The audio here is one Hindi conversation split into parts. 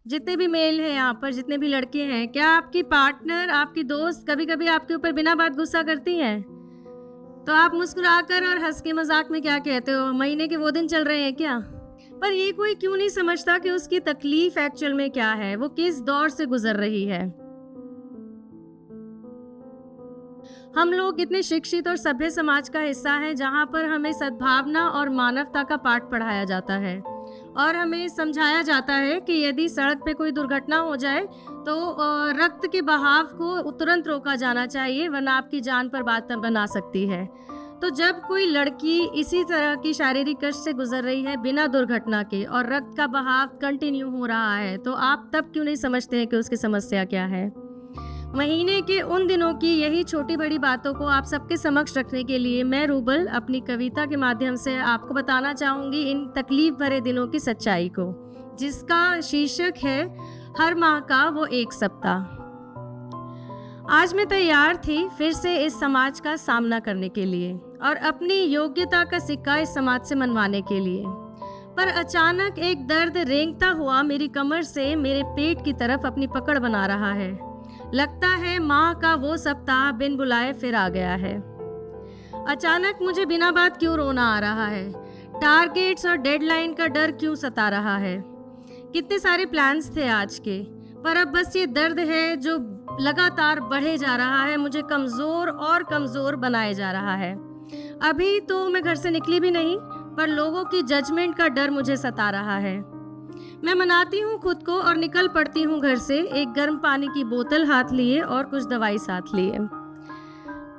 जितने भी मेल हैं यहाँ पर, जितने भी लड़के हैं, क्या आपकी पार्टनर, आपकी दोस्त कभी-कभी आपके ऊपर बिना बात गुस्सा करती हैं? तो आप मुस्कुराकर और हँस के मज़ाक में क्या कहते हो, महीने के वो दिन चल रहे हैं क्या? पर ये कोई क्यों नहीं समझता कि उसकी तकलीफ़ एक्चुअल में क्या है, वो किस दौर से गुज़र रही है। हम लोग इतने शिक्षित और सभ्य समाज का हिस्सा हैं जहाँ पर हमें सद्भावना और मानवता का पाठ पढ़ाया जाता है और हमें समझाया जाता है कि यदि सड़क पे कोई दुर्घटना हो जाए तो रक्त के बहाव को तुरंत रोका जाना चाहिए, वरना आपकी जान पर बात बना सकती है। तो जब कोई लड़की इसी तरह की शारीरिक कष्ट से गुजर रही है बिना दुर्घटना के और रक्त का बहाव कंटिन्यू हो रहा है, तो आप तब क्यों नहीं समझते हैं कि उसकी समस्या क्या है। महीने के उन दिनों की यही छोटी बड़ी बातों को आप सबके समक्ष रखने के लिए मैं रूबल अपनी कविता के माध्यम से आपको बताना चाहूँगी इन तकलीफ भरे दिनों की सच्चाई को, जिसका शीर्षक है हर माह का वो एक सप्ताह। आज मैं तैयार थी फिर से इस समाज का सामना करने के लिए और अपनी योग्यता का सिक्का इस समाज से मनवाने के लिए, पर अचानक एक दर्द रेंगता हुआ मेरी कमर से मेरे पेट की तरफ अपनी पकड़ बना रहा है। लगता है माह का वो सप्ताह बिन बुलाए फिर आ गया है। अचानक मुझे बिना बात क्यों रोना आ रहा है, टारगेट्स और डेडलाइन का डर क्यों सता रहा है। कितने सारे प्लान्स थे आज के, पर अब बस ये दर्द है जो लगातार बढ़े जा रहा है, मुझे कमज़ोर और कमज़ोर बनाए जा रहा है। अभी तो मैं घर से निकली भी नहीं, पर लोगों की जजमेंट का डर मुझे सता रहा है। मैं मनाती हूँ खुद को और निकल पड़ती हूँ घर से, एक गर्म पानी की बोतल हाथ लिए और कुछ दवाई साथ लिए।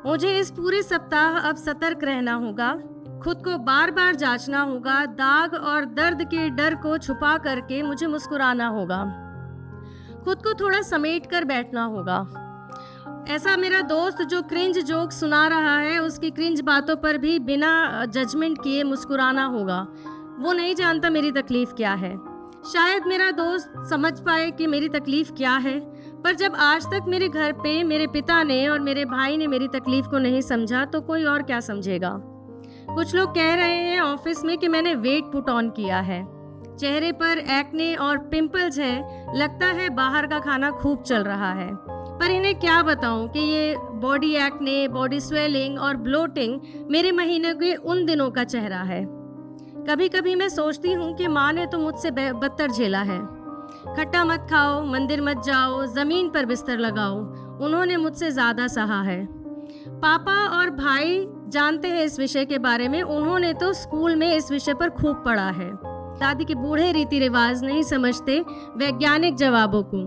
मुझे इस पूरे सप्ताह अब सतर्क रहना होगा, खुद को बार बार जांचना होगा, दाग और दर्द के डर को छुपा करके मुझे मुस्कुराना होगा, खुद को थोड़ा समेट कर बैठना होगा। ऐसा मेरा दोस्त जो क्रिंज जोक सुना रहा है, उसकी क्रिंज बातों पर भी बिना जजमेंट किए मुस्कुराना होगा। वो नहीं जानता मेरी तकलीफ क्या है। शायद मेरा दोस्त समझ पाए कि मेरी तकलीफ क्या है, पर जब आज तक मेरे घर पे मेरे पिता ने और मेरे भाई ने मेरी तकलीफ को नहीं समझा, तो कोई और क्या समझेगा। कुछ लोग कह रहे हैं ऑफिस में कि मैंने वेट पुट ऑन किया है, चेहरे पर एक्ने और पिंपल्स है, लगता है बाहर का खाना खूब चल रहा है। पर इन्हें क्या बताऊं कि ये बॉडी एक्ने, बॉडी स्वेलिंग और ब्लोटिंग मेरे महीने के उन दिनों का चेहरा है। कभी कभी मैं सोचती हूँ कि माँ ने तो मुझसे बदतर झेला है। खट्टा मत खाओ, मंदिर मत जाओ, ज़मीन पर बिस्तर लगाओ, उन्होंने मुझसे ज़्यादा सहा है। पापा और भाई जानते हैं इस विषय के बारे में, उन्होंने तो स्कूल में इस विषय पर खूब पढ़ा है। दादी के बूढ़े रीति रिवाज नहीं समझते वैज्ञानिक जवाबों को।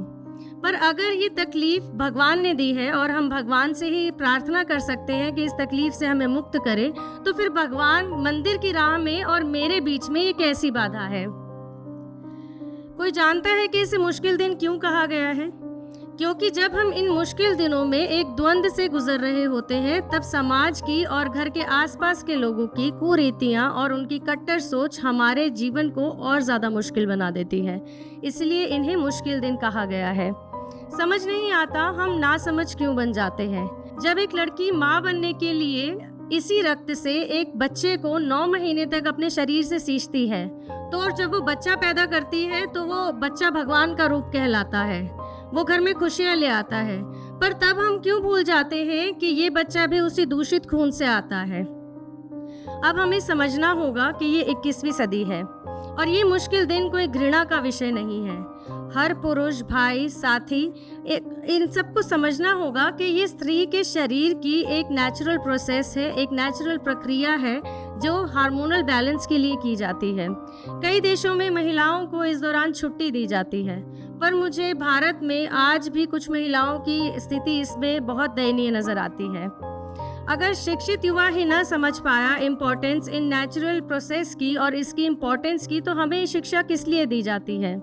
पर अगर ये तकलीफ भगवान ने दी है और हम भगवान से ही प्रार्थना कर सकते हैं कि इस तकलीफ से हमें मुक्त करे, तो फिर भगवान मंदिर की राह में और मेरे बीच में ये कैसी बाधा है। कोई जानता है कि इसे मुश्किल दिन क्यों कहा गया है? क्योंकि जब हम इन मुश्किल दिनों में एक द्वंद्व से गुजर रहे होते हैं, तब समाज की और घर के आसपास के लोगों की कुरीतियां और उनकी कट्टर सोच हमारे जीवन को और ज़्यादा मुश्किल बना देती है। इसलिए इन्हें मुश्किल दिन कहा गया है। समझ नहीं आता हम ना समझ क्यों बन जाते हैं। जब एक लड़की माँ बनने के लिए इसी रक्त से एक बच्चे को 9 महीने तक अपने शरीर से सींचती है, तो और जब वो बच्चा पैदा करती है तो वो बच्चा भगवान का रूप कहलाता है, वो घर में खुशियाँ ले आता है। पर तब हम क्यों भूल जाते हैं कि ये बच्चा भी उसी दूषित खून से आता है। अब हमें समझना होगा कि ये 21वीं सदी है और ये मुश्किल दिन कोई घृणा का विषय नहीं है। हर पुरुष, भाई, साथी, इन सबको समझना होगा कि ये स्त्री के शरीर की एक नेचुरल प्रोसेस है, एक नेचुरल प्रक्रिया है जो हार्मोनल बैलेंस के लिए की जाती है। कई देशों में महिलाओं को इस दौरान छुट्टी दी जाती है, पर मुझे भारत में आज भी कुछ महिलाओं की स्थिति इसमें बहुत दयनीय नजर आती है। अगर शिक्षित युवा ही न समझ पाया इम्पोर्टेंस इन नेचुरल प्रोसेस की और इसकी इम्पोर्टेंस की, तो हमें शिक्षा किस लिए दी जाती है।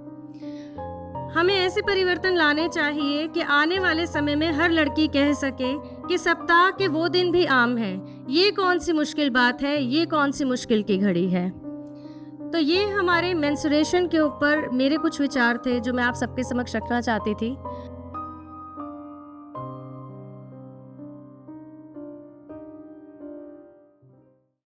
हमें ऐसे परिवर्तन लाने चाहिए कि आने वाले समय में हर लड़की कह सके कि सप्ताह के वो दिन भी आम हैं। ये कौन सी मुश्किल बात है, ये कौन सी मुश्किल की घड़ी है। तो ये हमारे मेंस्ट्रुएशन के ऊपर मेरे कुछ विचार थे जो मैं आप सबके समक्ष रखना चाहती थी।